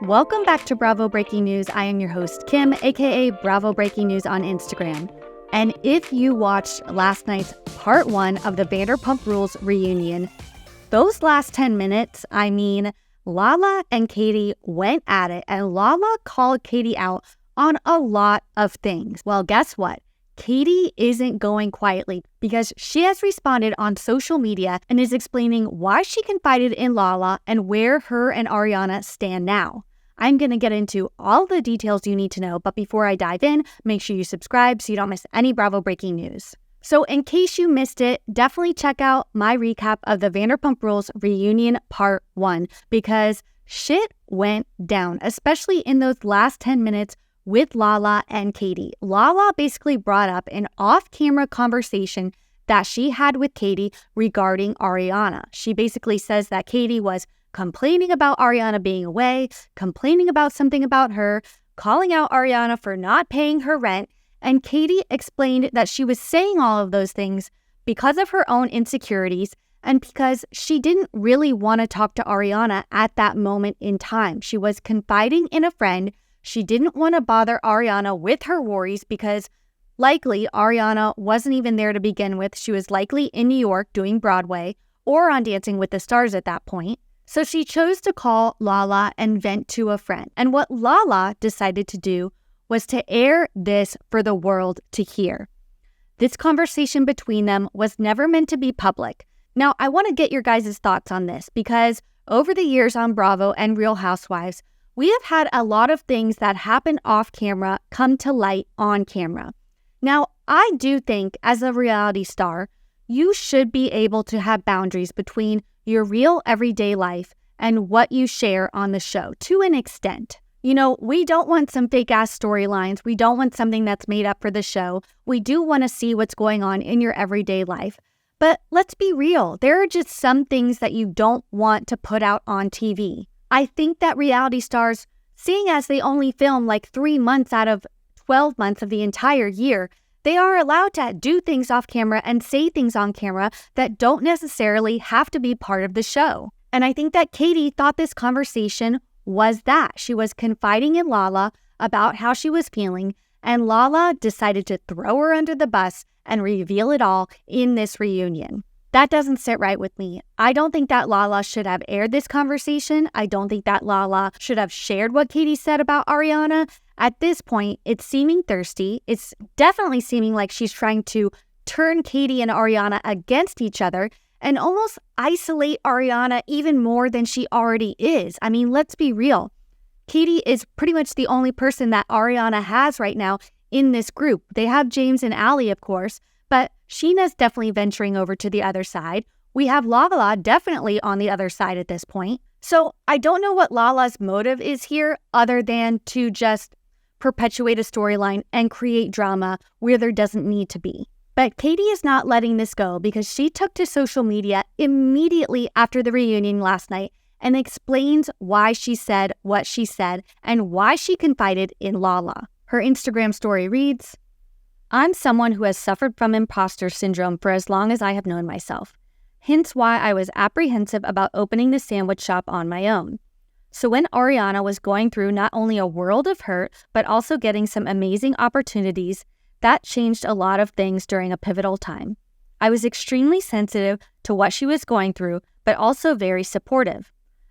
Welcome back to Bravo Breaking News. I am your host, Kim, aka Bravo Breaking News on Instagram. And if you watched last night's part 1 of the Vanderpump Rules reunion, those last 10 minutes, Lala and Katie went at it, and Lala called Katie out on a lot of things. Well, guess what? Katie isn't going quietly because she has responded on social media and is explaining why she confided in Lala and where her and Ariana stand now. I'm going to get into all the details you need to know, but before I dive in, make sure you subscribe so you don't miss any Bravo breaking news. So in case you missed it, definitely check out my recap of the Vanderpump Rules reunion part 1 because shit went down, especially in those last 10 minutes with Lala and Katie. Lala basically brought up an off-camera conversation that she had with Katie regarding Ariana. She basically says that Katie was complaining about Ariana being away, complaining about something about her, calling out Ariana for not paying her rent, and Katie explained that she was saying all of those things because of her own insecurities and because she didn't really want to talk to Ariana at that moment in time. She was confiding in a friend. She didn't want to bother Ariana with her worries because likely Ariana wasn't even there to begin with. She was likely in New York doing Broadway or on Dancing with the Stars at that point. So she chose to call Lala and vent to a friend. And what Lala decided to do was to air this for the world to hear. This conversation between them was never meant to be public. Now, I want to get your guys' thoughts on this because over the years on Bravo and Real Housewives, we have had a lot of things that happen off camera come to light on camera. Now, I do think as a reality star, you should be able to have boundaries between your real everyday life and what you share on the show to an extent. You know, we don't want some fake ass storylines. We don't want something that's made up for the show. We do want to see what's going on in your everyday life. But let's be real. There are just some things that you don't want to put out on TV. I think that reality stars, seeing as they only film like 3 months out of 12 months of the entire year, they are allowed to do things off camera and say things on camera that don't necessarily have to be part of the show. And I think that Katie thought this conversation was that. She was confiding in Lala about how she was feeling, and Lala decided to throw her under the bus and reveal it all in this reunion. That doesn't sit right with me. I don't think that Lala should have aired this conversation. I don't think that Lala should have shared what Katie said about Ariana. At this point, it's seeming thirsty. It's definitely seeming like she's trying to turn Katie and Ariana against each other and almost isolate Ariana even more than she already is. I mean, let's be real. Katie is pretty much the only person that Ariana has right now in this group. They have James and Allie, of course, but Sheena's definitely venturing over to the other side. We have Lala definitely on the other side at this point. So I don't know what Lala's motive is here other than to just perpetuate a storyline and create drama where there doesn't need to be. But Katie is not letting this go because she took to social media immediately after the reunion last night and explains why she said what she said and why she confided in Lala. Her Instagram story reads, "I'm someone who has suffered from imposter syndrome for as long as I have known myself, hence why I was apprehensive about opening the sandwich shop on my own. So when Ariana was going through not only a world of hurt, but also getting some amazing opportunities, that changed a lot of things during a pivotal time. I was extremely sensitive to what she was going through, but also very supportive.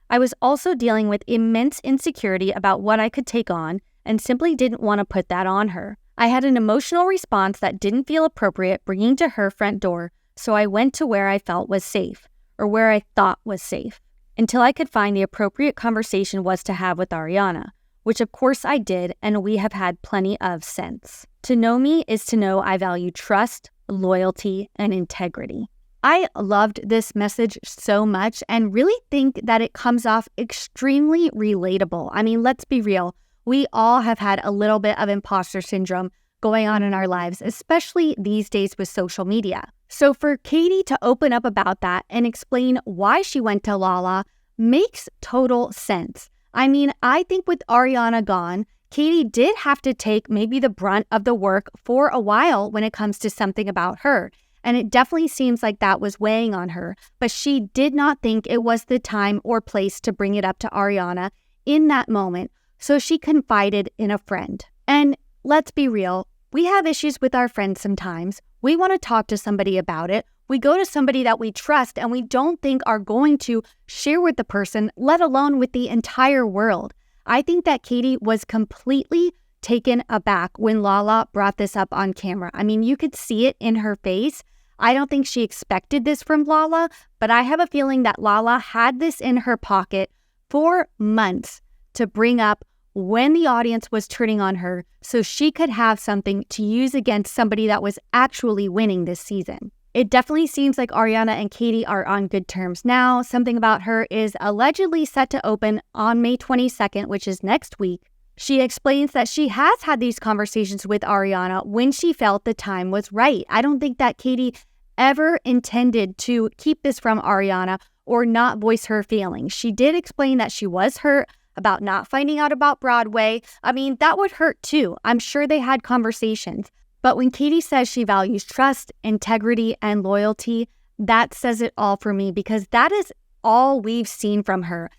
I was also dealing with immense insecurity about what I could take on and simply didn't want to put that on her. I had an emotional response that didn't feel appropriate bringing to her front door, so I went to where I felt was safe, or where I thought was safe, until I could find the appropriate conversation was to have with Ariana, which of course I did and we have had plenty of since. To know me is to know I value trust, loyalty, and integrity." I loved this message so much and really think that it comes off extremely relatable. I mean, let's be real. We all have had a little bit of imposter syndrome going on in our lives, especially these days with social media. So for Katie to open up about that and explain why she went to Lala makes total sense. I mean, I think with Ariana gone, Katie did have to take maybe the brunt of the work for a while when it comes to something about her. And it definitely seems like that was weighing on her, but she did not think it was the time or place to bring it up to Ariana in that moment, so she confided in a friend. And let's be real, we have issues with our friends sometimes. We want to talk to somebody about it. We go to somebody that we trust and we don't think are going to share with the person, let alone with the entire world. I think that Katie was completely taken aback when Lala brought this up on camera. I mean, you could see it in her face. I don't think she expected this from Lala, but I have a feeling that Lala had this in her pocket for months to bring up when the audience was turning on her so she could have something to use against somebody that was actually winning this season. It definitely seems like Ariana and Katie are on good terms now. Something About Her is allegedly set to open on May 22nd, which is next week. She explains that she has had these conversations with Ariana when she felt the time was right. I don't think that Katie ever intended to keep this from Ariana or not voice her feelings. She did explain that she was hurt about not finding out about Broadway. I mean, that would hurt too. I'm sure they had conversations. But when Katie says she values trust, integrity, and loyalty, that says it all for me because that is all we've seen from her.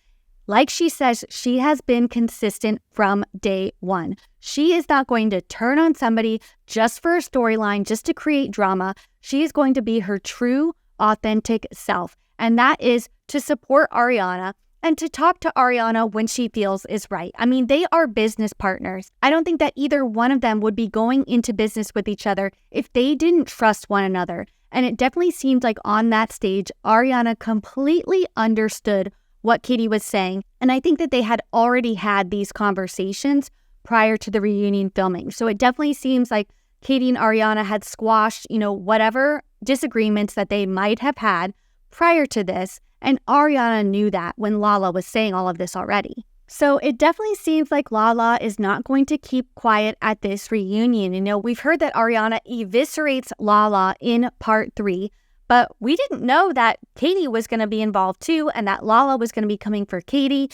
Like she says, she has been consistent from day one. She is not going to turn on somebody just for a storyline, just to create drama. She is going to be her true, authentic self. And that is to support Ariana and to talk to Ariana when she feels is right. I mean, they are business partners. I don't think that either one of them would be going into business with each other if they didn't trust one another. And it definitely seemed like on that stage, Ariana completely understood what Katie was saying. And I think that they had already had these conversations prior to the reunion filming. So it definitely seems like Katie and Ariana had squashed, whatever disagreements that they might have had prior to this. And Ariana knew that when Lala was saying all of this already. So it definitely seems like Lala is not going to keep quiet at this reunion. We've heard that Ariana eviscerates Lala in part 3. But we didn't know that Katie was going to be involved too and that Lala was going to be coming for Katie.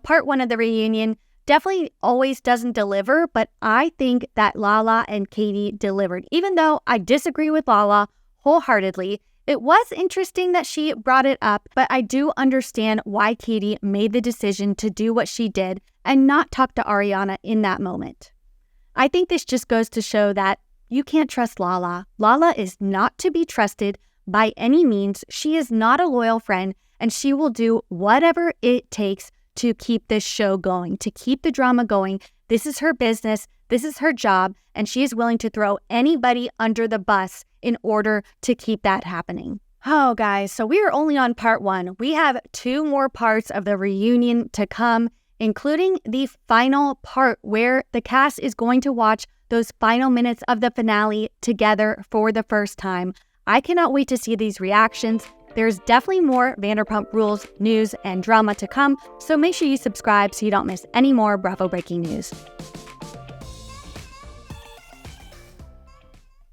Part 1 of the reunion definitely always doesn't deliver, but I think that Lala and Katie delivered. Even though I disagree with Lala wholeheartedly, it was interesting that she brought it up, but I do understand why Katie made the decision to do what she did and not talk to Ariana in that moment. I think this just goes to show that you can't trust Lala. Lala is not to be trusted by any means. She is not a loyal friend, and she will do whatever it takes to keep this show going, to keep the drama going. This is her business, this is her job, and she is willing to throw anybody under the bus in order to keep that happening. Oh, guys, so we are only on part 1. We have 2 more parts of the reunion to come, including the final part where the cast is going to watch those final minutes of the finale together for the first time. I cannot wait to see these reactions. There's definitely more Vanderpump Rules news and drama to come, so make sure you subscribe so you don't miss any more Bravo breaking news.